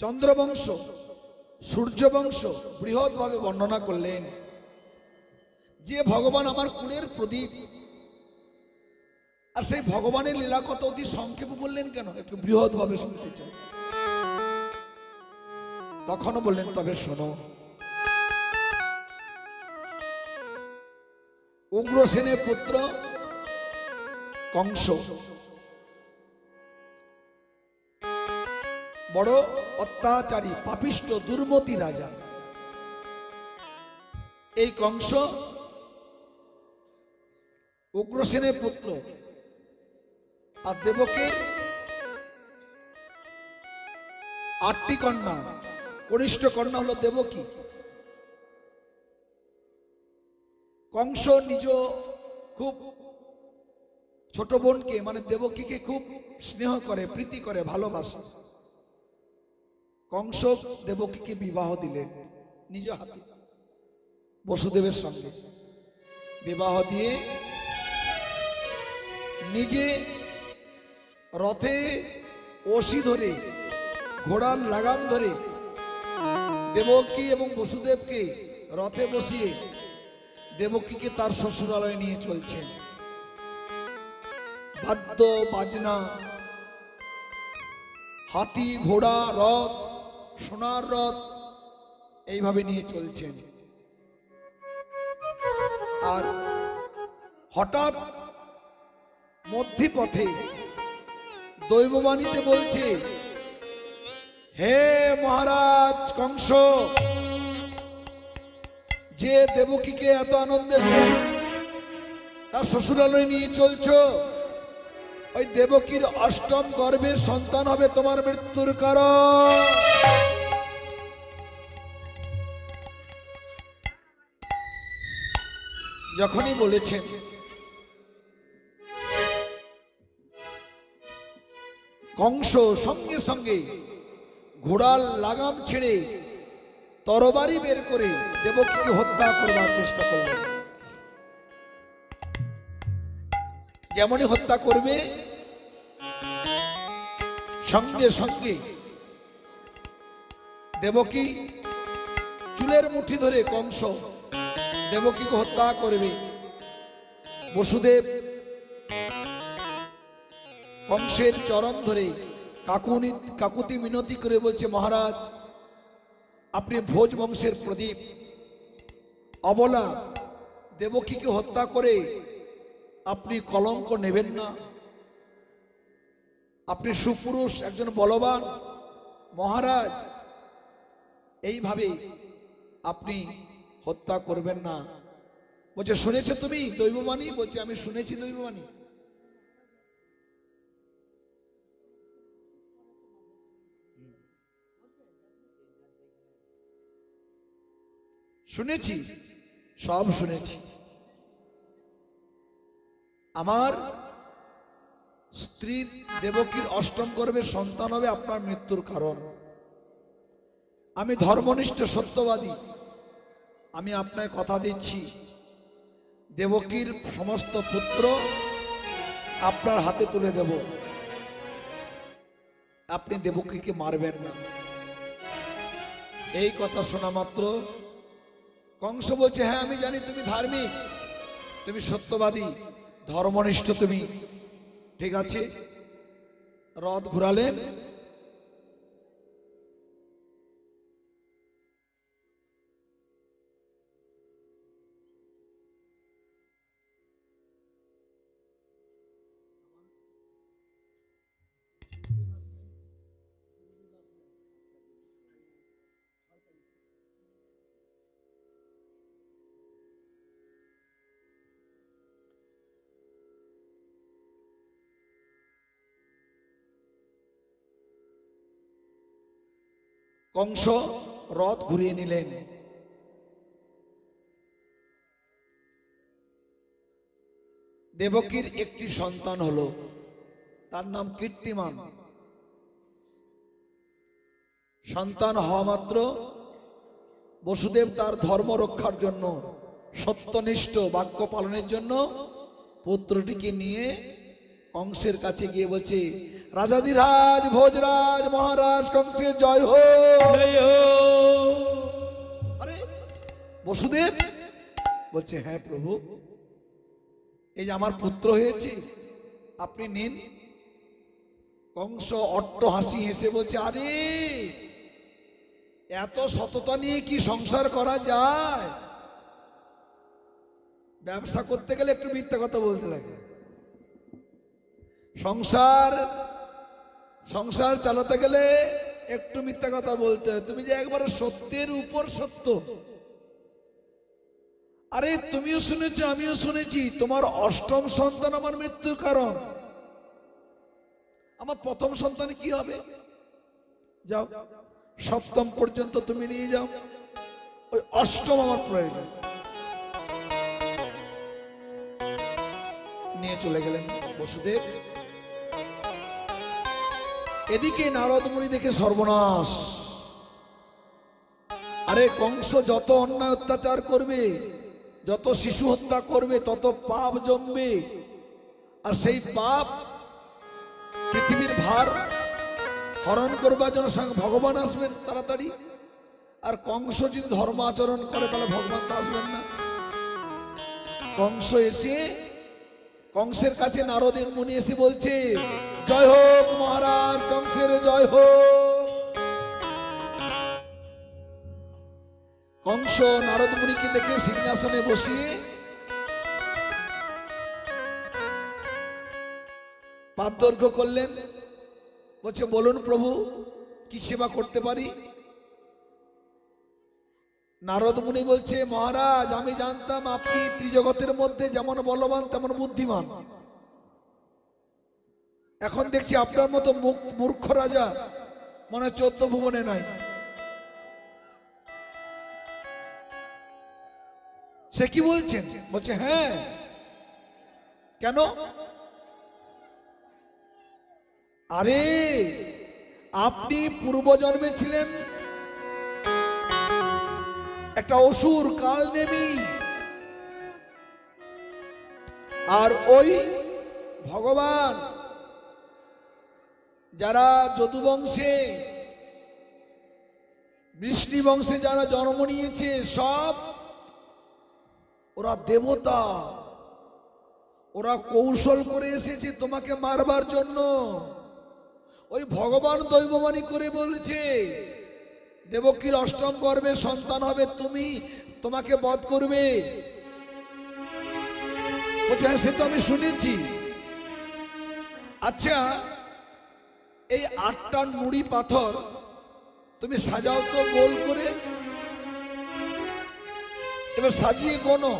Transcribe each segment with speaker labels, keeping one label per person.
Speaker 1: চন্দ্রবংশ সূর্যবংশ বৃহৎভাবে বর্ণনা করলেন যে ভগবান আমার কুলের প্রদীপ। আর সেই ভগবানের লীলা কথা অতি সংক্ষেপে বললেন কেন? একটু বৃহৎভাবে শুনতে চাই। তখনও বললেন তবে শোনো, উগ্রসেনের পুত্র কংস বড় অত্যাচারী পাপিষ্ট দুর্মতি রাজা। এই কংস উগ্রসেনের পুত্র, আর দেবকীর 8টি কন্যা, কনিষ্ঠ কন্যা হলো দেবকী। কংস নিজ খুব ছোট বোনকে মানে দেবকীকে খুব স্নেহ করে, প্রীতি করে, ভালোবাসে। কংস দেবকীকে বিবাহ দিলেন নিজ হাতে, বসুদেবের সঙ্গে বিবাহ দিয়ে নিজে রথে অসি ধরে, ঘোড়ার লাগাম ধরে দেবকী এবং বসুদেবকে রথে বসিয়ে দেবকীকে তার শ্বশুরালয়ে নিয়ে চলছেন। বাদ্য বাজনা, হাতি, ঘোড়া, রথ, সোনার রথ, এইভাবে নিয়ে চলছেন। আর হঠাৎ মধ্যপথে দৈববাণীতে বলছে, হে মহারাজ কংস, যে দেবকীকে এত আনন্দের সঙ্গে তার শ্বশুরালয়ে নিয়ে চলছ, ওই দেবকীর 8ম গর্ভের সন্তান হবে তোমার মৃত্যুর কারণ। যখনই বলেছেন, কংস সঙ্গে সঙ্গে ঘোড়ার লাগাম ছেড়ে তরবারি বের করে দেবকীকে হত্যা করবার চেষ্টা করলেন। যেমনই হত্যা করবে, সঙ্গে সঙ্গে দেবকী চুলের মুঠি ধরে কংস দেবকীকে হত্যা করবে। বসুদেব কংসের চরণ ধরে কাকুতি মিনতি করে বলছে, মহারাজ আপনি ভোজ বংশের প্রদীপ, অবলা দেবকীকে হত্যা করে আপনি কলঙ্ক নেবেন না। আপনি সুপুরুষ, একজন বলবান মহারাজ, এইভাবে আপনি হত্যা করবেন না। বলছে, শুনেছো তুমি দৈববাণী? বলছে, আমি শুনেছি দৈববাণী। শুনেছি, সব শুনেছি। আমার স্ত্রী দেবকীর 8ম গর্ভের সন্তান হবে আপনার মৃত্যুর কারণ। আমি ধর্মনিষ্ঠ সত্যবাদী, আমি আপনার কথা দিচ্ছি, দেবকীর সমস্ত পুত্র আপনার হাতে তুলে দেব, আপনি দেবকীকে মারবেন না। এই কথা শোনা মাত্র কংস বলছে, হ্যাঁ আমি জানি তুমি ধার্মিক, তুমি সত্যবাদী, ধর্মনিষ্ঠ তুমি, ঠিক আছে। রথ ঘুরালেন, কংস রথ ঘুরিয়ে নিলেন। দেবকীর একটি সন্তান হলো, তার নাম কীর্তিমান। সন্তান হওয়া মাত্র বসুদেব তার ধর্ম রক্ষার জন্য, সত্যনিষ্ঠ বাক্য পালনের জন্য পুত্রটিকে নিয়ে কংসের কাছে গিয়ে বলছে, রাজাধিরাজ ভোজরাজ মহারাজ কংসের জয় হো। আরে বসুদেব বলছে, হ্যাঁ প্রভু, এই যে আমার পুত্র হয়েছে, আপনি নিন। কংস অট্ট হাসি হেসে বলছে, আরে এত সততা নিয়ে কি সংসার করা যায়? ব্যবসা করতে গেলে একটু মিথ্যা কথা বলতে লাগে, সংসার চালাতে গেলে একটু মিথ্যা কথা বলতে হয়। তুমি যে একবারে সত্যের উপর সত্য। আরে তুমিও শুনেছো, আমিও শুনেছি, তোমার অষ্টম সন্তান আমার মৃত্যুর কারণ। আমার প্রথম সন্তান কি হবে? যাও, সপ্তম পর্যন্ত তুমি নিয়ে যাও, ওই অষ্টম আমার প্রয়োজন। নিয়ে চলে গেলেন বসুদেব। এদিকে নারদ মুনি দেখে সর্বনাশ। আরে কংস যত অন্যায় অত্যাচার করবে, যত শিশু হত্যা করবে, তত পাপ জমবে। আর সেই পাপ পৃথিবীর ভার হরণ করবার জন্য সঙ্গে ভগবান আসবেন তাড়াতাড়ি। আর কংস যদি ধর্ম আচরণ করে তাহলে ভগবান তো আসবেন না। কংস এসে, কংসের কাছে নারদের মুনি এসে বলছে, জয় হোক মহারাজ কংসের জয় হোক। কংস নারদ মুনিকে দেখে সিংহাসনে বসিয়ে পাদদৈর্ঘ্য করলেন। বলছে, বলুন প্রভু, কি সেবা করতে পারি? নারদ মুনি বলছে, মহারাজ, আমি জানতাম আপনি ত্রিজগতের মধ্যে যেমন বলবান তেমন বুদ্ধিমান। এখন দেখছি আপনার মতো মূর্খ রাজা মনে 14 ভুবনে নাই। সে কি বলছেন? বলছে, হ্যাঁ। কেন? আরে আপনি পূর্বজন্মে ছিলেন একটা অসুর, কালনেমী। আর ওই ভগবান যারা যদুবংশে, বৃষ্ণি বংশে যারা জন্ম নিয়েছে, সব ওরা দেবতা। ওরা কৌশল করে এসেছে তোমাকে মারবার জন্য। ওই ভগবান দৈববাণী করে বলেছে, দেবকীর অষ্টম গর্ভে সন্তান হবে, তোমাকে বধ করবে। বলছে, হ্যাঁ সে তো আমি শুনেছি। আচ্ছা, এই 8টা নুড়ি পাথর তুমি সাজাও তো গোল করে। এবার সাজিয়ে গোনো।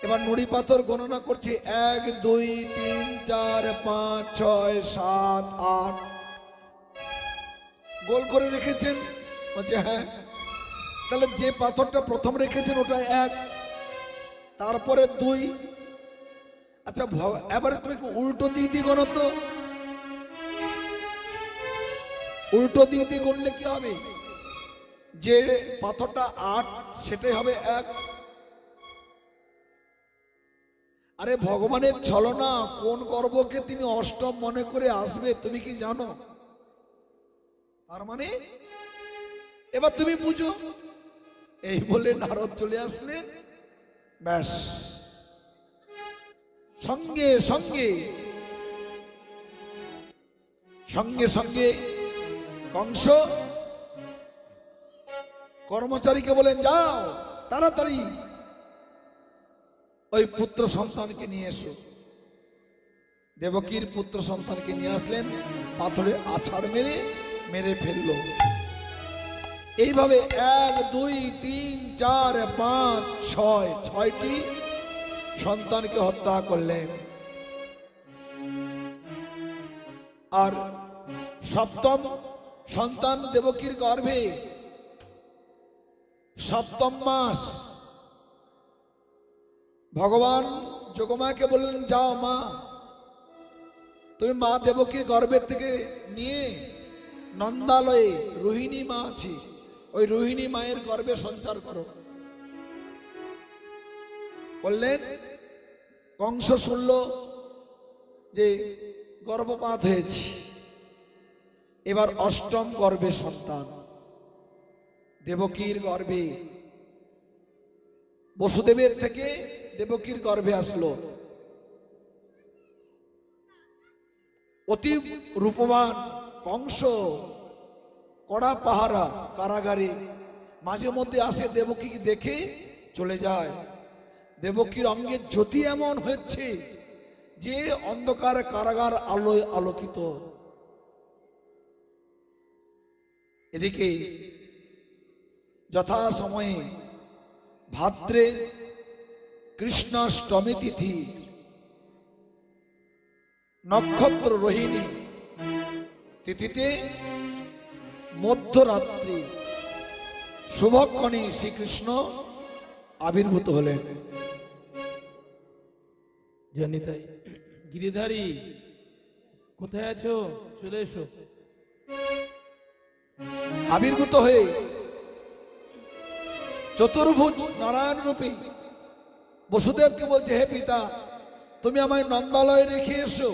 Speaker 1: এবার নুড়ি পাথর গণনা করছে, 1 2 3 4 5 6 7 8 গোল করে রেখেছেন। বলছে, হ্যাঁ। তাহলে যে পাথরটা প্রথম রেখেছেন ওটা 1, তারপরে 2। আচ্ছা, এবারে তুমি উল্টো দিক দিয়ে গণো তো। উল্টো দিক দিয়ে গণলে কি হবে? যে পাথরটা 8 সেটাই হবে 1। আরে ভগবানের ছলনা, কোন গর্ভকে তিনি অষ্টম মনে করে আসবে তুমি কি জানো? তার মানে এবার তুমি বুঝো। এই বলে নারদ চলে আসলেন। ব্যাস, সঙ্গে সঙ্গে সঙ্গে সঙ্গে কংস কর্মচারীকে বলেন, যাও তাড়াতাড়ি ওই পুত্র সন্তানকে নিয়ে এসো। দেবকীর পুত্র সন্তানকে নিয়ে আসলেন, পাথরে আছাড় মেরে ফেলল। এইভাবে 1 2 3 4 5 6 6টি সন্তানকে হত্যা করলেন। আর সপ্তম সন্তান দেবকীর গর্ভে 7ম মাস ভগবান যোগমাকে বললেন, যাও মা, তুমি মা দেবকীর গর্ভের থেকে নিয়ে নন্দালয়ে রোহিণী মা আছে, ওই রোহিণী মায়ের গর্ভে সঞ্চার করো। বললেন। কংস শুনল যে গর্ভপাত হয়েছে, এবার অষ্টম গর্ভে সন্তান দেবকীর গর্ভে, বসুদেবের থেকে দেবকীর গর্ভে আসলো। অতি রূপবান কংস কড়া পাহারা কারাগারে, মাঝে মধ্যে আসে দেবকী দেখে চলে যায়। দেবকীর অঙ্গের জ্যোতি এমন হচ্ছে যে অন্ধকার কারাগার আলোয় আলোকিত। এদিকে যথা সময়ে ভাদ্রে কৃষ্ণাষ্টমী তিথি নক্ষত্র রোহিণী তিথিতে মধ্যরাত্রি শুভক্ষণে শ্রীকৃষ্ণ আবির্ভূত হলেন।
Speaker 2: জনিতাই গিরিধারী কোথায় আছো? চলে এসো।
Speaker 1: আবির্ভূত হয়ে চতুর্ভুজ নারায়ণ রূপী বসুদেবকে বলছে, হে পিতা, তুমি আমায় নন্দালয়ে রেখে এসো,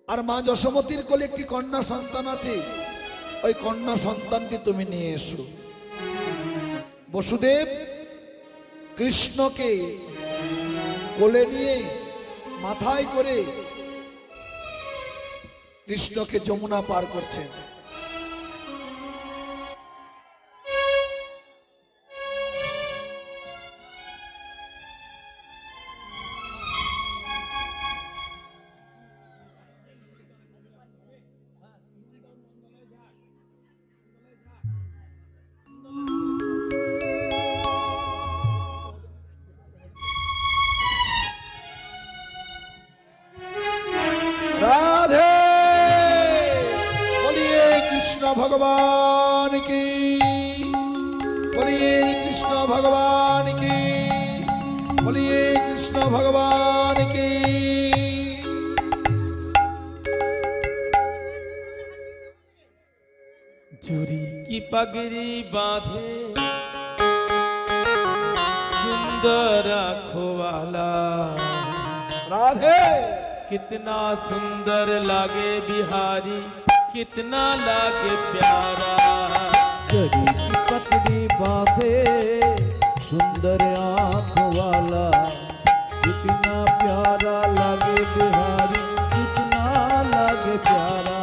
Speaker 1: আর মা যশোমতীর কোলে একটি কন্যা সন্তান আছে, ওই কন্যা সন্তানটি তুমি নিয়ে এসো। বসুদেব কৃষ্ণকে কোলে নিয়ে মাথায় করে কৃষ্ণকে যমুনা পার করছেন। राधे बोलिए कृष्ण भगवान की, बोलिए कृष्ण भगवान की, बोलिए कृष्ण भगवान की।
Speaker 2: चूड़ी की पगड़ी बांधे सुंदर आँखों वाला,
Speaker 1: राधे
Speaker 2: कितना सुंदर लागे बिहारी, कितना लागे प्यारा।
Speaker 3: जड़ी की पकड़ी बांधे सुंदर आँखों वाला, कितना प्यारा लागे बिहारी, कितना लागे प्यारा।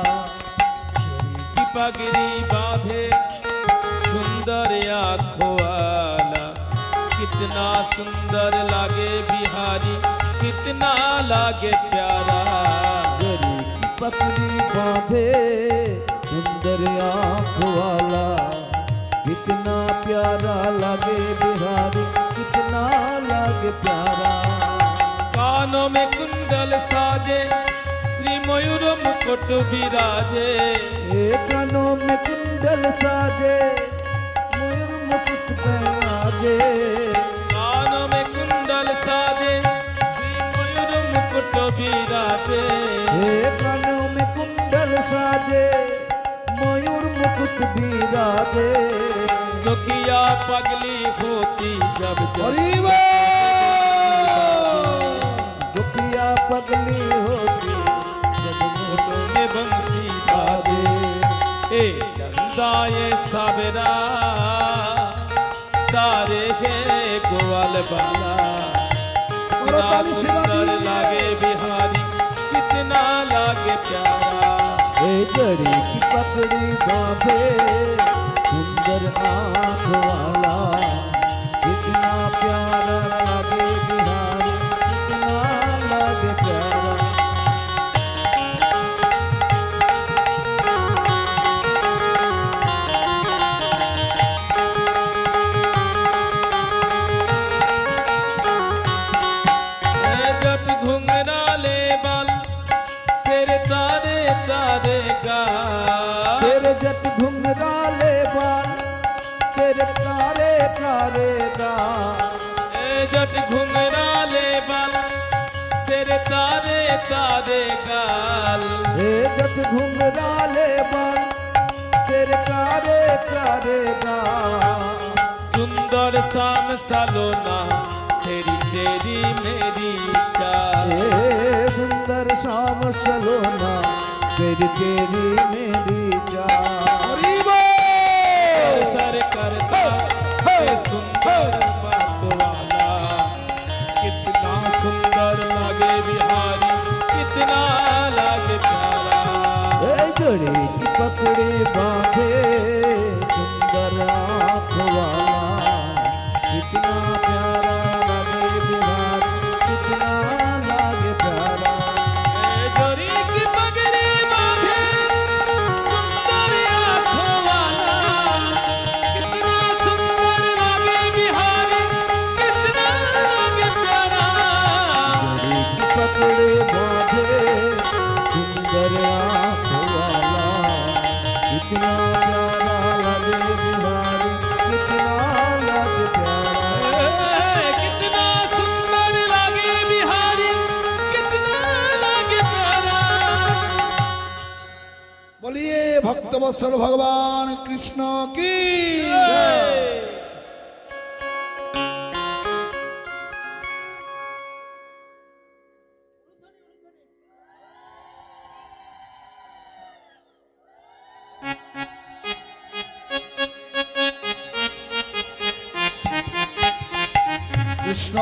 Speaker 2: की पगड़ी बांधे सुंदर आँखों वाला, कितना सुंदर लागे बिहारी, कितना लागे प्यारा।
Speaker 3: जड़ी की पकड़ी बांधे सुंदर आँखों वाला, कितना प्यारा लागे बिहारी, कितना लागे प्यारा।
Speaker 2: कानों में कुंडल साजे श्री मयूर मुकुट विराजे,
Speaker 3: कानों में कुंडल साजे मयूर मुकुट पहनाजे।
Speaker 2: कानों में कुंडल साजे श्री मयूर मुकुट विराजे।
Speaker 3: कानों में कुंडल साजे मयूर मुकुट विराजे।
Speaker 2: सुखिया पगली होती जब
Speaker 3: दुखिया पगली होती जब
Speaker 2: होठों में बंसी बाजे। ए चंदा ये साबरा तारे के गोवाल बाला, कितना सुंदर लागे बिहारी, कितना लागे प्यारा।
Speaker 3: जड़ी की पकड़ी बांधे सुंदर आँख वाला, कितना प्यारा लागे बिहारी, कितना लागे प्यारा।
Speaker 2: जट घुंघराले बाल तेरे तारे तारे गाल,
Speaker 3: तेरे जट घुंघराले बाल तेरे कारे कारे गाल।
Speaker 2: जट घुंघराले बाल तेरे तारे तारे गाल।
Speaker 3: जट घुंघराले बाल तेरे कारे कारे गाल।
Speaker 2: सुंदर शाम सलोना तेरी तेरी मेरी चाल।
Speaker 3: सुंदर सा मीर तेरी मेरी जान।
Speaker 1: हरि बोल।
Speaker 2: सर करता है सुंदर मतवाला, कितना सुंदर लगे बिहारी, कितना लगे प्यारा।
Speaker 3: ए जोड़ी की पकड़े बांधे सुंदर आँख वाला, कितना प्यारा लगे बिहार, कितना लगे प्यारा।
Speaker 2: जोरी की पगड़ी बांधे सुंदर आँखों वाला, कितना सुंदर लगे बिहारी, कितना लगे प्यारा।
Speaker 3: जोड़ी की पकड़े बांधे सुंदर आँख वाला, कितना प्यारा लगे बिहार, कितना लगे प्यारा।
Speaker 2: कितना सुंदर लगे बिहारी, कितना लगे प्यारा।
Speaker 1: बोलिए भक्तवत्सल भगवान कृष्ण की। কৃষ্ণ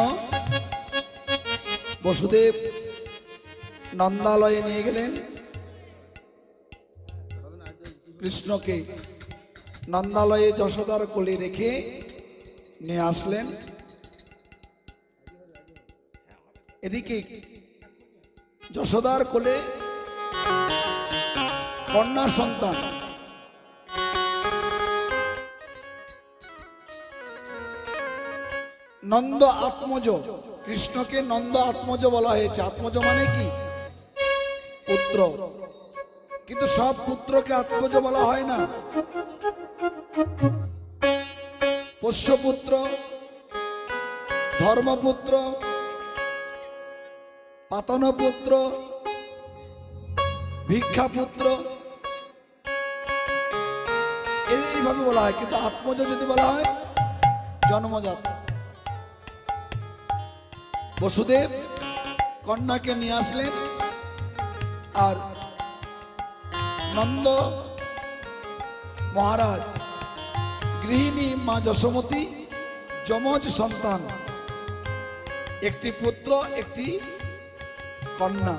Speaker 1: বসুদেব নন্দালয়ে নিয়ে গেলেন। কৃষ্ণকে নন্দালয়ে যশোদার কোলে রেখে নিয়ে আসলেন। এদিকে যশোদার কোলে কন্যা সন্তান নন্দ আত্মজ। কৃষ্ণকে নন্দ আত্মজ বলা হয়েছে। আত্মজ মানে কি? পুত্র। কিন্তু সব পুত্রকে আত্মজ বলা হয় না। পোষ্যপুত্র, ধর্মপুত্র, পাতনপুত্র, ভিক্ষাপুত্র এইভাবে বলা হয়। কিন্তু আত্মজ যদি বলা হয় জন্মজাত। বসুদেব কন্যাকে নিয়ে আসলেন আর নন্দ মহারাজ গৃহিণী মা যশোমতী যমজ সন্তান, একটি পুত্র একটি কন্যা।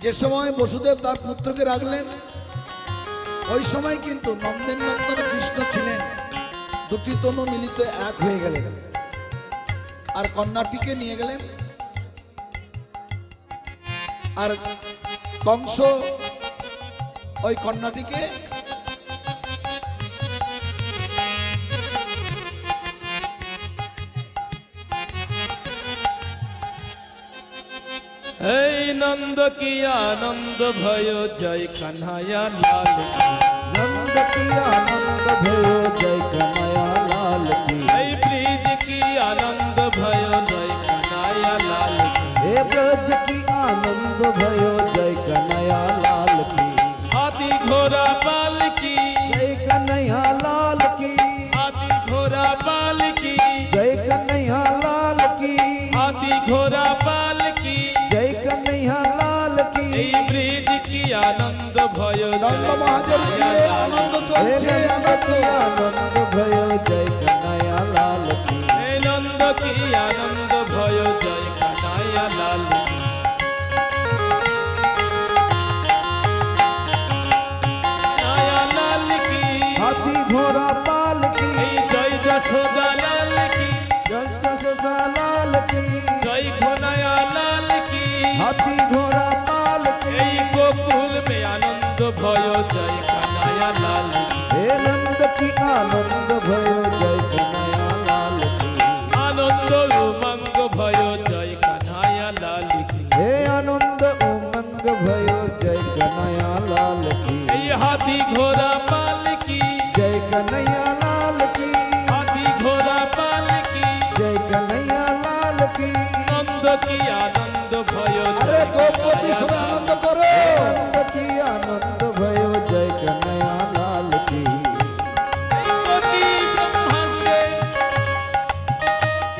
Speaker 1: যে সময় বসুদেব তার পুত্রকে রাখলেন ওই সময় কিন্তু নন্দের নন্দন কৃষ্ণ ছিলেন, দুটি তনু মিলিত এক হয়ে গেলেন। আর কন্যাটিকে নিয়ে গেলেন। আর কংস ওই কন্যাটিকে
Speaker 2: এই নন্দ কি আনন্দ ভয় জয় কাन्हैया लाल की।
Speaker 3: नंद की आनंद भयो जय कन्हैया लाल की।
Speaker 2: এই ब्रिज की आनंद भय जय कान्हैया लाल की।
Speaker 3: हे ब्रज की आनंद भयो जय कन्हैया लाल की।
Speaker 2: हाथी घोड़ा पाल की,
Speaker 3: जय कन्हैया लाल की।
Speaker 2: हाथी घोड़ा पाल की,
Speaker 3: जय कन्हैया लाल की।
Speaker 2: हाथी घोड़ा पाल की।
Speaker 3: जय कन्हैया लाल की।
Speaker 2: এই ব্রিজ কি আনন্দ ভয়
Speaker 1: নন্দ মহাদেব নিয়ে আনন্দ
Speaker 3: हे
Speaker 1: চলছে।
Speaker 3: नंद की आनंद भयो जय कन्हैया लाल की।
Speaker 2: এই নন্দ কি আনন্দ ভয় জয় কাन्हैया লাল की। কাन्हैया লাল की।
Speaker 3: हाथी घोड़ा पाल की।
Speaker 2: এই জয় যশোদা লাল की।
Speaker 3: जय सदा लाल की।
Speaker 2: জয় ঘনায়া লাল की।
Speaker 3: हाथी घोड़ा पाल की।
Speaker 2: এই গোকুল মে আনন্দ ভয় জয় কাन्हैया লাল की।
Speaker 3: हे नंद की आनंद भयो जय कन्हैया लाल की।
Speaker 2: আনন্দ উমঙ্গ ভয় জয় কাन्हैया লাল की।
Speaker 3: हे आनंद उमंग भयो जय कन्हैया लाल की।
Speaker 2: এই হাতি ঘোড়া পাল की।
Speaker 3: जय कन्हैया लाल की।
Speaker 2: हाथी घोड़ा पाल की।
Speaker 3: जय कन्हैया लाल की।
Speaker 2: নন্দ কি আনন্দ ভয়
Speaker 1: আরে গোপতি সবাই আনন্দ করো।
Speaker 3: नंद की आनंद भयो जय कन्हैया लाल की।
Speaker 2: কোটি ব্রহ্মাণ্ডে,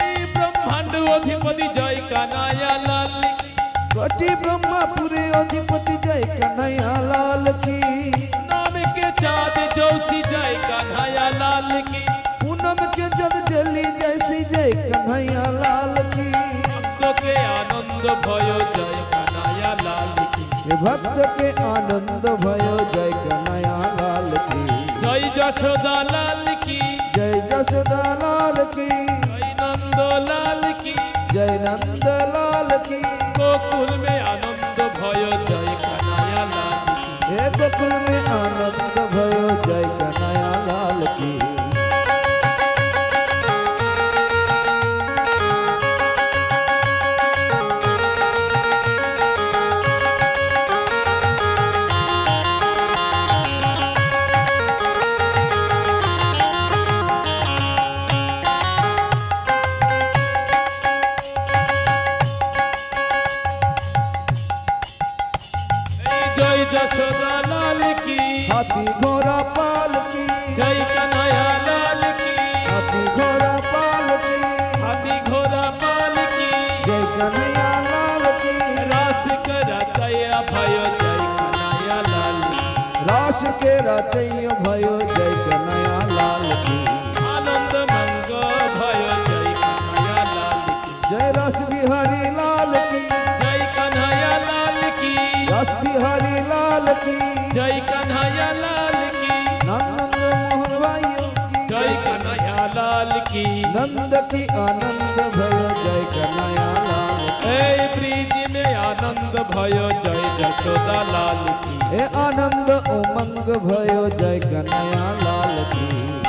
Speaker 2: এই ব্রহ্মাণ্ড অধিপতি জয় কাन्हैया লাল की।
Speaker 3: कोटि ब्रह्मापुरी अधिपति जय कन्हैया नंद के आनंद भयो जय कन्हैया लाल की
Speaker 2: जय यशोदा लाल की
Speaker 3: जय जसोदा लाल की
Speaker 2: जय नंद लाल की
Speaker 3: जय नंद लाल की
Speaker 2: गोकुल में आनंद भयो जय कन्हैया लाल की
Speaker 3: हे गोकुल में आनंद भयो जय कन्हैया लाल की
Speaker 2: जय यशोदा लाल की
Speaker 3: हाथी घोड़ा पाल की
Speaker 2: जय कन्हैया लाल की
Speaker 3: हाथी घोड़ा पाल की
Speaker 2: हाथी घोड़ा पाल की
Speaker 3: जय कन्हैया लाल की
Speaker 2: रास करा जया भयो जय कन्हैया लाल की
Speaker 3: रास के रचय भयो जय कन्हैया लाल की
Speaker 2: आनंद मंग भयो जय कन्हैया लाल की
Speaker 3: जय रस बिहारी लाल की
Speaker 2: जय कन्हैया लाल की
Speaker 3: रस बिहारी लाल की
Speaker 2: जय कन्हैया लाल की
Speaker 3: नंद मोहन भाइयों की
Speaker 2: जय कन्हैया लाल की
Speaker 3: नंद की आनंद भयो जय कन्हैया लाल की
Speaker 2: ए ब्रिज में आनंद भयो जय यशोदा लाल की
Speaker 3: हे आनंद उमंग भयो जय कन्हैया लाल की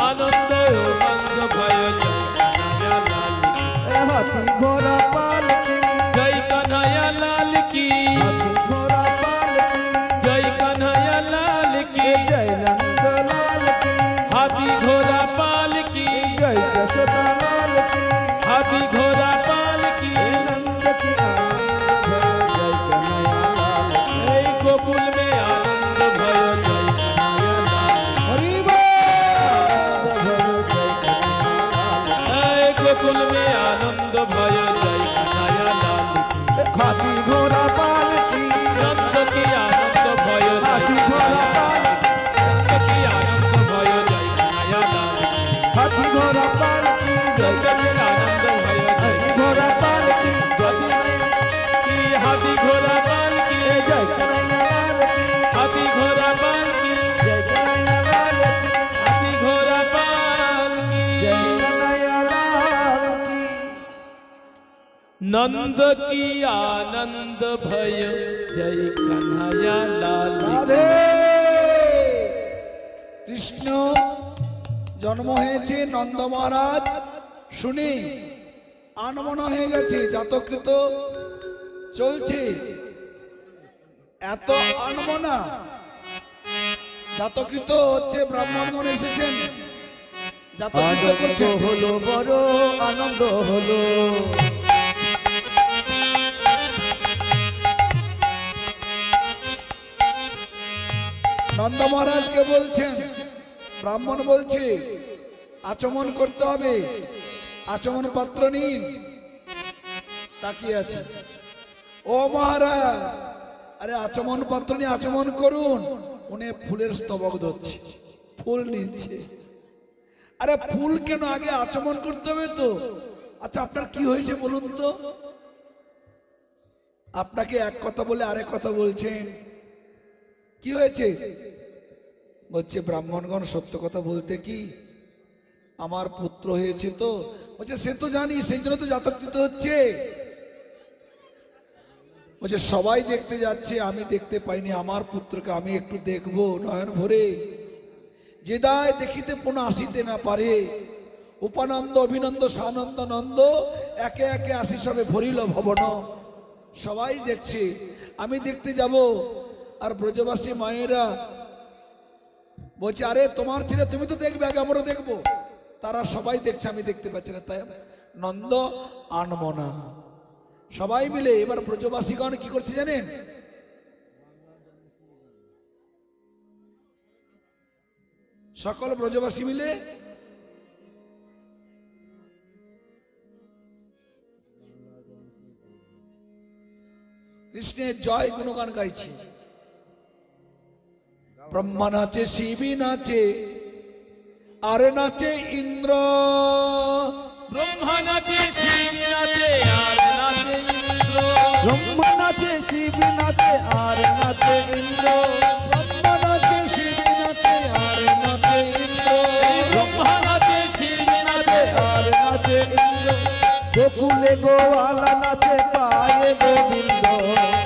Speaker 2: आनंद उमंग भयो जय कन्हैया लाल की
Speaker 3: हे हाथी घोड़ा पाल की
Speaker 2: जय कन्हैया लाल की
Speaker 3: हाथी घोड़ा पाल की
Speaker 2: जय कन्हैया लाल की
Speaker 3: जय नंद लाल की
Speaker 2: हाथी घोड़ा पाल की
Speaker 3: जय जसोदा लाल की
Speaker 2: हाथी घोड़ा पाल की
Speaker 3: हे नंद की आनंद भयो जय कन्हैया लाल की
Speaker 2: ए गोकुल में आनंद भयो जय कन्हैया लाल की
Speaker 1: हरि बोल।
Speaker 3: आनंद भयो जय कन्हैया लाल की
Speaker 2: ए गोकुल में आनंद भयो जय कन्हैया लाल की
Speaker 3: हाथी घोड़ा पाल की
Speaker 2: नंद की आनंद भयो जय
Speaker 3: हाथी घोड़ा पाल
Speaker 2: नंद की आनंद भयो जय कन्हैया लाल की
Speaker 3: हाथी घोड़ा पाल की जय
Speaker 2: नंद की आनंद भयो जय
Speaker 3: हाथी घोड़ा पाल की
Speaker 2: की हाथी घोड़ा पाल की
Speaker 3: जय कन्हैया लाल की
Speaker 2: हाथी घोड़ा पाल की
Speaker 3: जय कन्हैया लाल की
Speaker 2: हाथी घोड़ा पाल की
Speaker 3: जय कन्हैया लाल की
Speaker 2: नंद की आनंद भयो जय कन्हैया लाल की।
Speaker 1: রাধে কৃষ্ণ জন্ম হয়েছে নন্দ মহারাজ শুনে আনমনা হয়ে গেছে জাতকৃত চলছে এত আনমনা জাতকৃত হচ্ছে ব্রাহ্মণগণ এসেছেন জাতকৃত
Speaker 3: আনন্দ
Speaker 1: করছেন
Speaker 3: হলো বড় আনন্দ হলো
Speaker 1: নন্দ মহারাজকে বলছেন ব্রাহ্মণ বলছে আচমন করতে হবে আচমন পাত্র নিন তাকিয়ে আছে ও মহারাজ আরে আচমন পাত্র নিয়ে আচমন করুন উনি ফুলের স্তবক ধরছে ফুল নিচ্ছে আরে ফুল কেন আগে আচমন করতে হবে তো আচ্ছা আপনার কি হয়েছে বলুন তো আপনাকে এক কথা বলে আরেক কথা বলছেন কি হয়েছে বলছে ব্রাহ্মণগণ সত্য কথা বলতে কি আমার পুত্র হয়েছে তো বলছে সে তো জানি সেই জন্য তো জাতকৃত হচ্ছে বলছে সবাই দেখতে যাচ্ছে আমি দেখতে পাইনি আমার পুত্রকে আমি একটু দেখবো নয়ন ভরে যে দায় দেখিতে পুনঃ আসিতে না পারে উপানন্দ অভিনন্দ সানন্দ নন্দ একে একে আসি সবে ভরিল ভবন সবাই দেখছে আমি দেখতে যাব আর ব্রজবাসী মায়েরা বলছে আরে তোমার ছেলে তুমি তো দেখবে আগে আমরা দেখবো তারা সবাই দেখছে আমি দেখতে পাচ্ছি না তাই নন্দ আনমনা সবাই মিলে এবার ব্রজবাসীগণ কি করছে জানেন সকল ব্রজবাসী মিলে কৃষ্ণের জয় গুণগান গাইছে ব্রহ্মা নাচে শিবী নাচে আর নাচে ইন্দ্র
Speaker 2: ব্রহ্মা নাচে শিব নাচে আর নাচে ইন্দ্র
Speaker 3: ব্রহ্মা নাচে শিব নাচে আর নাচে নাচে ইন্দ্র
Speaker 1: ব্রহ্মা নাচে শিব নাচে আর নাচে ইন্দ্র
Speaker 2: ব্রহ্মা নাচে শিব নাচে
Speaker 3: আর নাচে ইন্দ্র গোকুলে গোয়ালা নাচে পায়ে গোবিন্দ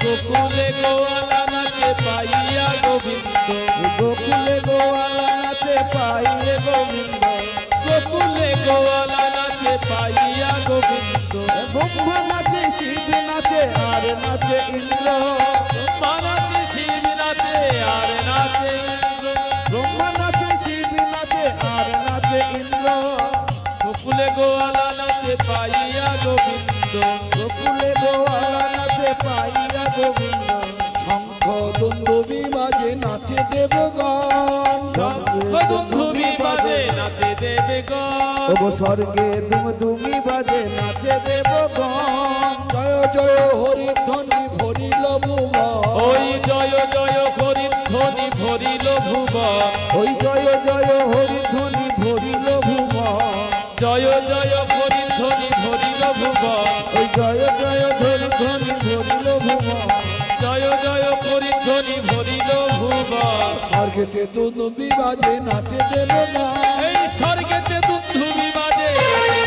Speaker 2: গোকুলে গোয়ালা নাচে পাইয়া গোবিন্দ
Speaker 3: গোকুলে গোয়ালা নাচে পায়ে গোবিন্দ
Speaker 2: গোকুলে গোয়ালা নাচে পাইয়া গোবিন্দ
Speaker 3: ব্রহ্মা নাচে শিব নাচে আর নাচে ইন্দ্র
Speaker 2: ব্রহ্মা নাচে শিব নাচে আর নাচে ইন্দ্র
Speaker 3: ব্রহ্মা নাচে শিব নাচে আর নাচে ইন্দ্র
Speaker 2: গোকুলে গোয়ালা নাচে পাইয়া গোবিন্দ
Speaker 3: গোকুলে গোয়ালা নাচে পাইয়া গোবিন্দ
Speaker 1: শঙ্খ দুন্দুবি বাজে নাচে দেবগণ
Speaker 2: ধুমি বাজে নাচে দেবগণ
Speaker 3: ওগো স্বর্গে দুমদুমি বাজে নাচে দেবগণ
Speaker 1: জয় জয় হরি ধ্বনি ভরিল ভুবন
Speaker 2: ওই জয় জয় হরি ধ্বনি ভরিল ভুবন
Speaker 3: ওই জয় জয় হরি ধ্বনি ভরিল ভুবন
Speaker 2: জয় জয় হরি ধ্বনি ভরিল ভুবন
Speaker 3: ওই জয় জয় হরি ধ্বনি ভরিল ভুবন
Speaker 2: জয় জয় হরি ধ্বনি ভরিল ভুবন
Speaker 1: স্বর্গেতে দুন্দুবি বাজে নাচে দেবগণ
Speaker 2: এই স্বর্গেতে ধুমি বাজে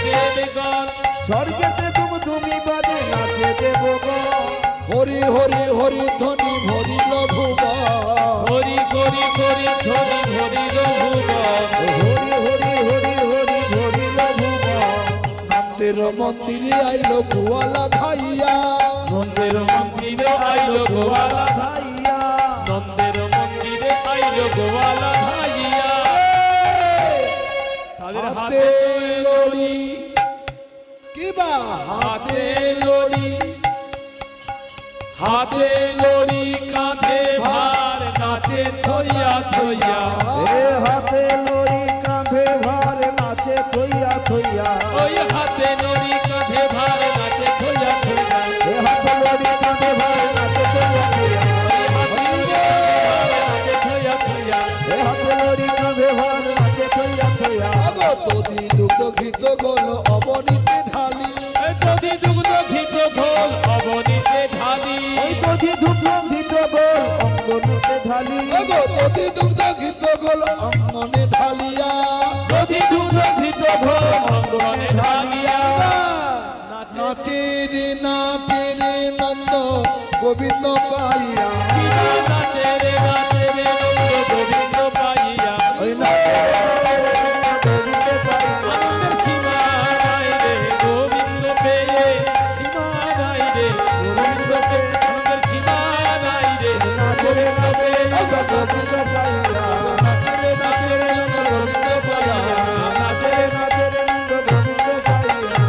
Speaker 2: দেবগণ
Speaker 3: স্বর্গেতে দুমদুমি বাজে নাচে দেবগণ
Speaker 1: হরি হরি হরি ধ্বনি ভরিল ভুবন
Speaker 2: হরি হরি হরি ধ্বনি ভরিল ভুবন
Speaker 3: হরি হরি হরি হরি ভরিল ভুবন
Speaker 1: নন্দের মন্দিরে আইলো গোয়ালা ধাইয়া
Speaker 2: নন্দের মন্দিরে আইলো গোয়ালা
Speaker 3: ভাইয়া
Speaker 2: নন্দের মন্দিরে আইলো গোয়ালা ধাইয়া তাদের
Speaker 1: হাতে
Speaker 2: হাতে
Speaker 1: লড়ি কিবা
Speaker 2: হাতে লড়ি হাতে লড়ি কাঁধে ভার নাচে থইয়া থইয়া
Speaker 3: এ হাতে লড়ি কাঁধে ভার নাচে থইয়া থইয়া
Speaker 2: ওই হাতে লড়ি কাঁধে ভার নাচে থইয়া থইয়া
Speaker 3: এ হাতে লড়ি কাঁধে ভার নাচে থইয়া থইয়া
Speaker 2: নাচে থইয়া থইয়া
Speaker 3: এ হাতে লড়ি কাঁধে ভার নাচে থইয়া থইয়া
Speaker 1: আগত দুগ্ধ ঘৃত গোল অবনীতে ঢালি
Speaker 2: এই দধি দুগ্ধ ঘিত ঘোল অবনীতে ঢালি
Speaker 3: ওই দধি ধুলো ভিত গোল অঙ্গনুতে ঢালি
Speaker 1: আগত দুগ্ধ ঘৃত গোল অঙ্গনে ঢালিয়া
Speaker 2: দধি দুগ্ধ ঘিত ঘোল অঙ্গনে ঢালিয়া
Speaker 1: নাচে রে নন্দ গোবিন্দ পাইয়া
Speaker 2: নাচে রে নন্দ গোবিন্দ পাইয়া
Speaker 3: ওই নাচে দড়িতে পাইয়া
Speaker 2: আনন্দের সীমা নাই রে গোবিন্দ পেয়ে সীমা নাই রে গোবিন্দ পেয়ে আনন্দের সীমা নাই রে
Speaker 3: নাচে রে গোবিন্দ পাইয়া
Speaker 1: নাচে রে গোবিন্দ পাইয়া
Speaker 3: নাচে রে গোবিন্দ পাইয়া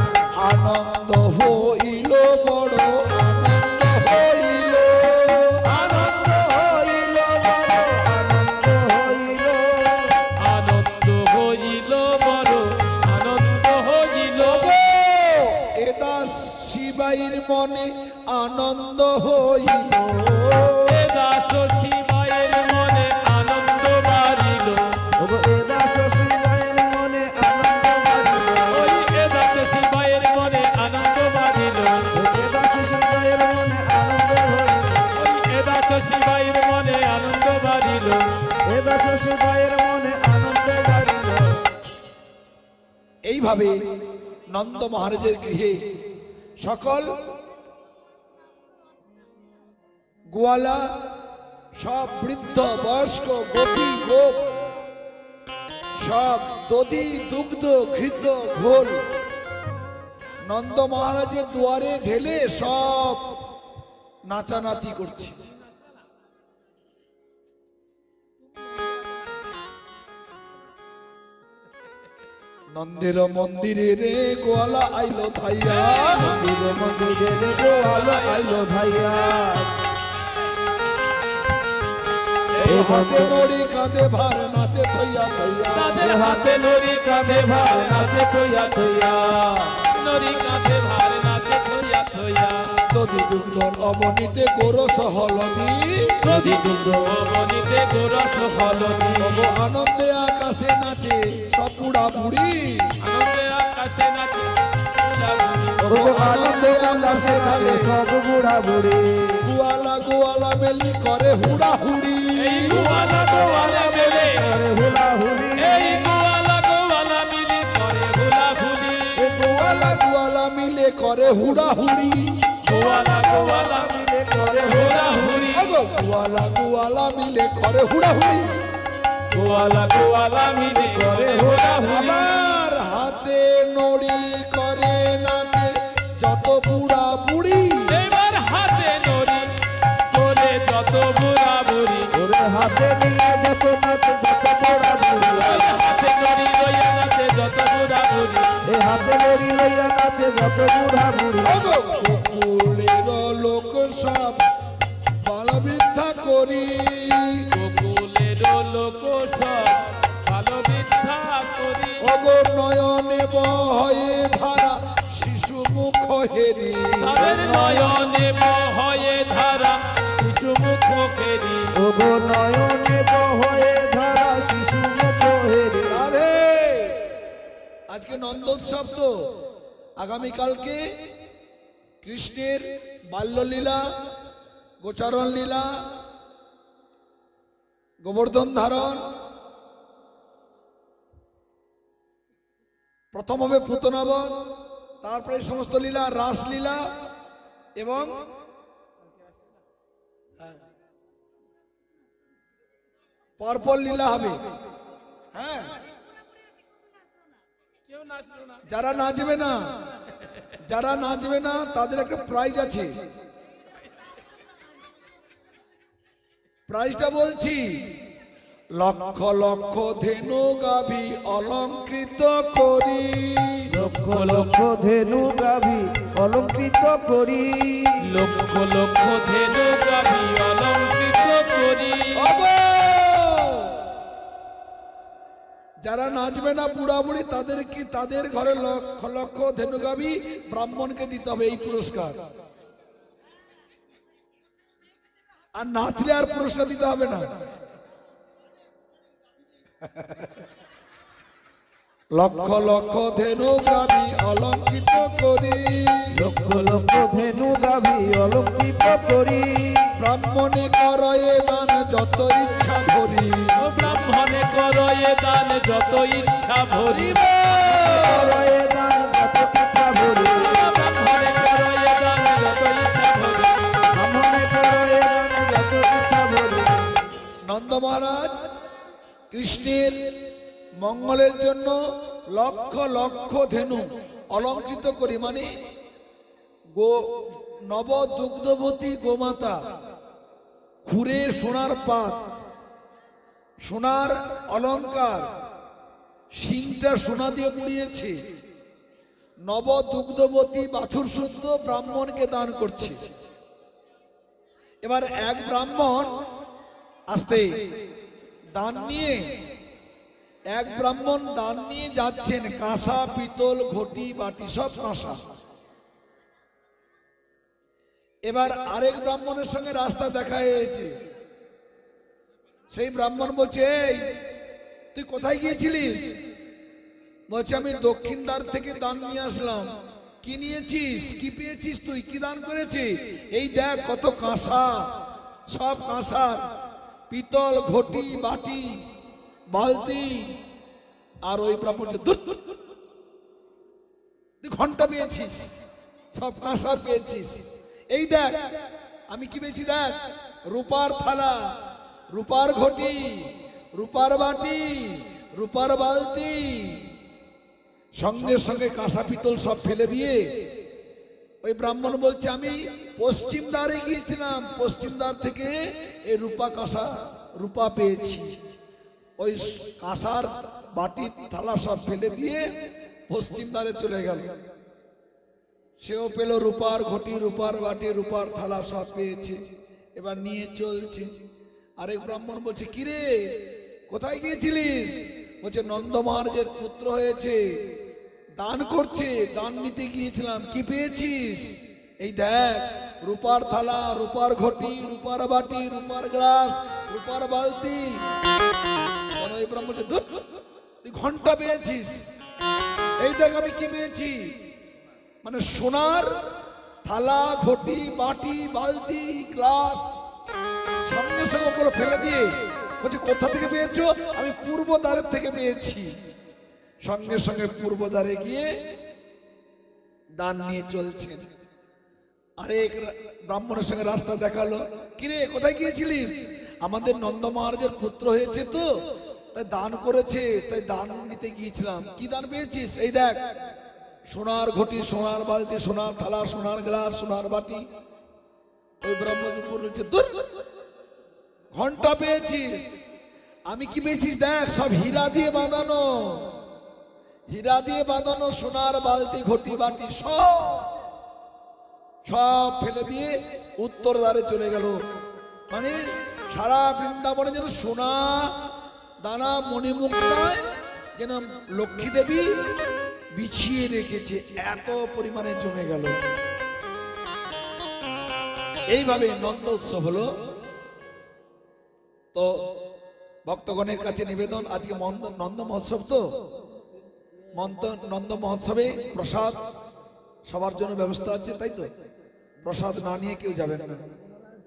Speaker 1: আনন্দ হইল বড় আনন্দ হইল
Speaker 3: আনন্দ হইল
Speaker 2: আনন্দ হইল বড় আনন্দ হইল
Speaker 1: এদাস শিবাইর মনে আনন্দ হইল
Speaker 2: এ দাস শিবায়ের মনে আনন্দ বাড়িল
Speaker 3: ওগো এ দাস শিবায়ের মনে আনন্দ বাড়িল
Speaker 2: ওই এ দাস শিবায়ের মনে আনন্দ বাড়িল
Speaker 3: এ দাস শিবায়ের মনে আনন্দ হইল
Speaker 2: ওই এ দাস শিবায়ের মনে আনন্দ বাড়িল
Speaker 3: এ দাস শিবায়ের মনে আনন্দ বাড়িল
Speaker 1: এইভাবে নন্দ মহারাজের গৃহে সকল গোয়ালা সব বৃদ্ধ বয়স্ক গোপী গোপ সব দধি দুগ্ধ ঘৃত ঘোল নন্দ মহারাজের দুয়ারে ঢেলে সব নাচানাচি করছে। নন্দের মন্দিরে রে গোয়ালা আইলো ধাইয়া
Speaker 3: মন্দিরে মন্দিরে রে গোয়াল আইলো ধাইয়া
Speaker 1: এ হাতে নড়ি কাঁধে ভার নাচে থইয়া থইয়া
Speaker 2: তাদের হাতে নড়ি কাঁধে ভার নাচে থইয়া থইয়া নড়ি কাঁধে ভার নাচে থইয়া থইয়া
Speaker 1: দধি দুগ্ধ অবনীতে গোরস হলদি
Speaker 2: নদী দুগ্ধ অবনীতে গোরস হলদি
Speaker 1: তব আনন্দে আকাশে নাচে সব পুড়া পুড়ি
Speaker 2: আনন্দে আকাশে নাচে
Speaker 3: খুব আনন্দ উল্লাসে নাচে সব বুড়া বুড়ি
Speaker 1: গোয়ালা গোয়ালা মেলি করে হুড়া হুড়ি
Speaker 2: এই গোয়ালা গোয়ালা মেলে
Speaker 3: করে হুলাহুলি
Speaker 2: এই গোয়ালা গোয়ালা মিলি করে হুলাহুলি
Speaker 1: গোয়ালা গোয়ালা মিলে করে হুড়া হুড়ি
Speaker 2: গোয়ালা গোয়ালা
Speaker 3: মিলে করে
Speaker 2: হুলাহুলি
Speaker 1: গোয়ালা গোয়ালা মিলে করে হুড়া হুড়ি
Speaker 2: গোয়ালা গোয়ালা মিলি করে হুলাহুলি
Speaker 1: আমার হাতে নড়ি করে নাচে যত বুড়া বুড়ি
Speaker 2: এবার হাতে নড়ি করে যত বুড়া বুড়ি
Speaker 3: ওরে হাতে নিয়ে যত নাচে যত বুড়া বুড়ি
Speaker 2: হাতে নড়ি লইয়া নাচে যত বুড়া বুড়ি
Speaker 3: এ হাতে লড়ি লইয়া নাচে যত বুড়া বুড়ি
Speaker 1: গোকুলের লোক সব বাল মিথ্যা করি
Speaker 2: গোকুলের লোক সব ভালো মিথ্যা করি
Speaker 1: অগো নয়নে বহে ধারা শিশু মুখ হেরি
Speaker 2: তাদের নয়নে বহয়ে ধারা শিশু মুখ ফেরি
Speaker 3: ওগো নয়নে বহয়ে ধারা শিশু মুখ হেরি
Speaker 1: রাধে আজকে নন্দোৎসব তো আগামীকালকে কৃষ্ণের বাল্যলীলা গোচারণ লীলা গোবর্ধন ধারণ প্রথম হবে পুতনাবধ তারপরে এই সমস্ত লীলা রাসলীলা এবং পরপর লীলা হবে হ্যাঁ
Speaker 2: কেউ নাচলো না
Speaker 1: যারা নাচবে না তাদের একটা প্রাইজ আছে প্রাইজটা বলছি লক্ষ লক্ষ ধেনু গাভী অলঙ্কৃত করি
Speaker 3: লক্ষ লক্ষ ধেনু গাভী অলঙ্কৃত করি
Speaker 2: লক্ষ লক্ষ ধেনু গাভী অলঙ্কৃত করি
Speaker 1: ওগো! যারা নাচবে না বুড়া বুড়ি তাদের ঘরে লক্ষ লক্ষ ধেনু গাভী ব্রাহ্মণকে দিতে হবে এই পুরস্কার আর নাচলে আর পুরস্কার দিতে হবে না লক্ষ লক্ষ ধেনু গাভী অলঙ্কৃত করি
Speaker 3: লক্ষ লক্ষ ধেনু গাভী অলঙ্কৃত করি
Speaker 1: ব্রাহ্মণে করয়ে দান যত ইচ্ছা ভরি
Speaker 2: ও ব্রাহ্মণে করয়ে দান যত ইচ্ছা ভরি
Speaker 3: করয়ে দান যত ইচ্ছা ভরি
Speaker 2: ব্রাহ্মণে করয়ে দান যত ইচ্ছা ভরি
Speaker 3: ব্রাহ্মণে করয়ে দান যত ইচ্ছা ভরি
Speaker 1: নন্দ মহারাজ কৃষ্ণের মঙ্গলের জন্য লক্ষ লক্ষ ধেনু অলঙ্কৃত করি মানে নব দুগ্ধবতী গোমাতা খুরে সোনার পাত সোনার অলংকার শিংটা সোনা দিয়ে মুড়িয়েছে নব দুগ্ধবতী বাছুর শুদ্ধ ব্রাহ্মণকে দান করছে এবার এক ব্রাহ্মণ আসতে দান নিয়ে যাচ্ছেন কাঁসা পিতল ঘটি বাটি সব কাঁসা এবার আরেক ব্রাহ্মণের সঙ্গে রাস্তা দেখা হয়েছে সেই ব্রাহ্মণ বলছে এই তুই কোথায় গিয়েছিলিস বলছে আমি দক্ষিণ দ্বার থেকে দান নিয়ে আসলাম কি নিয়েছিস কি পেয়েছিস তুই কি দান করেছিস এই দেখ কত কাঁসা সব কাঁসার পিতল ঘটি বাটি বালতি আর ওই ব্রাহ্মণ তুই ঘন্টা পেয়েছিস সব কাঁসা পেয়েছিস এই দেখ আমি কি পেয়েছি দেখ রূপার থালা রূপার ঘটি রূপার বাটি রূপার বালতি সঙ্গে সঙ্গে কাঁসা পিতল সব ফেলে দিয়ে ওই ব্রাহ্মণ বলছে আমি পশ্চিম দ্বারে গিয়েছিলাম পশ্চিম দ্বার থেকে এই রূপা কাঁসা রূপা পেয়েছি ওই কাঁসার বাটি থালা সব ফেলে দিয়ে পশ্চিম দ্বারে চলে গেল সেও পেল রূপার ঘটি রূপার বাটি রূপার থালা সব পেয়েছে এবার নিয়ে চলছে আরেক ব্রাহ্মণ বলছে কিরে কোথায় গিয়েছিলিস বলছে নন্দ মহারাজের পুত্র হয়েছে দান করছে দান নিতে গিয়েছিলাম কি পেয়েছিস এই দেখ রূপার থালা রূপার ঘটি রূপার বাটি রূপার গ্লাস রূপার বালতি ওই ব্রাহ্মণ বলছে তুই ঘন্টা পেয়েছিস এই দেখ আমি কি পেয়েছি মানে সোনার থালা, ঘটি, বাটি, বালতি, গ্লাস সঙ্গে সঙ্গে ওগুলো ফেলে দিয়ে বলছে, কোথা থেকে পেয়েছো? আমি পূর্ব দ্বারের থেকে পেয়েছি। সঙ্গে সঙ্গে পূর্ব দ্বারে গিয়ে দান নিয়ে চলছেন। আরেক ব্রাহ্মণের সঙ্গে রাস্তা দেখালো, কিরে কোথায় গিয়েছিলিস? আমাদের নন্দ মহারাজের পুত্র হয়েছে তো, তাই দান করেছে, তাই দান নিতে গিয়েছিলাম। কি দান পেয়েছিস? এই দেখ, সোনার ঘটি, সোনার বালতি, সোনার থালা, সোনার গ্লাস, সোনার বাটি। ওই ব্রাহ্মণ বলছে, দূর, ঘন্টা পেয়েছিস। আমি কি পেয়েছিস? দেখ, সব হীরা দিয়ে বাঁধানো, হীরা দিয়ে বাঁধানো সোনার বালতি, ঘটি, বাটি সব সব ফেলে দিয়ে উত্তর দ্বারে চলে গেল। মানে সারা বৃন্দাবনে যেন সোনা দানা মণিমুক্তায় যেন লক্ষ্মী দেবী বিছিয়ে রেখেছে, এত পরিমাণে জমে গেল। এইভাবে নন্দ উৎসব হলো। তো ভক্তগণের কাছে নিবেদন, আজকে নন্দ মহোৎসব, তো নন্দ মহোৎসবে প্রসাদ সবার জন্য ব্যবস্থা আছে, তাই তো? প্রসাদ না নিয়ে কেউ যাবেন না,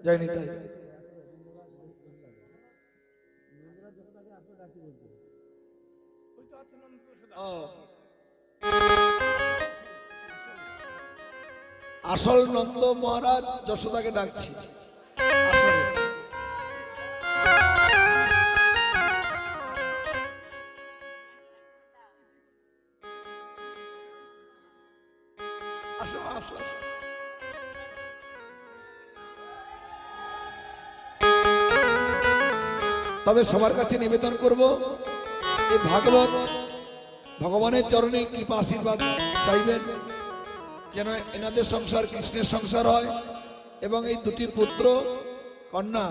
Speaker 1: যায়নি তাই। আসল নন্দ মহারাজ যশোদাকে ডাকছি। আসো আসো আসো। তবে সবার কাছে নিবেদন করব, এই ভাগবত ভগবানের চরণে কৃপা আশীর্বাদ চাইবেন, যেন এনাদের সংসার কৃষ্ণের সংসার হয়, এবং এই দুটি পুত্র কন্যা,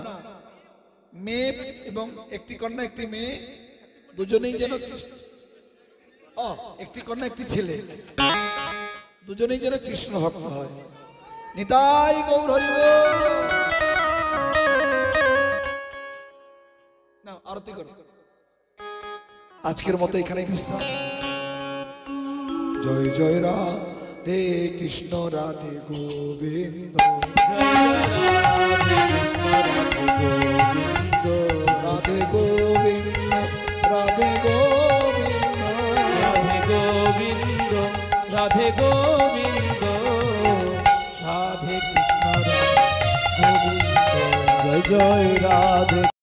Speaker 1: মেয়ে এবং একটি কন্যা একটি মেয়ে, দুজনেই যেন একটি কন্যা একটি ছেলে, দুজনেই যেন কৃষ্ণ ভক্ত হয়। নিতাই গৌর হরি বল। না, আরতি করো। আজকের মতো এখানে বিশ্রাম। জয় জয় রাধে কৃষ্ণ, রাধে গোবিন্দ।
Speaker 2: জয় রাধে কৃষ্ণ, রাধে গোবিন্দ।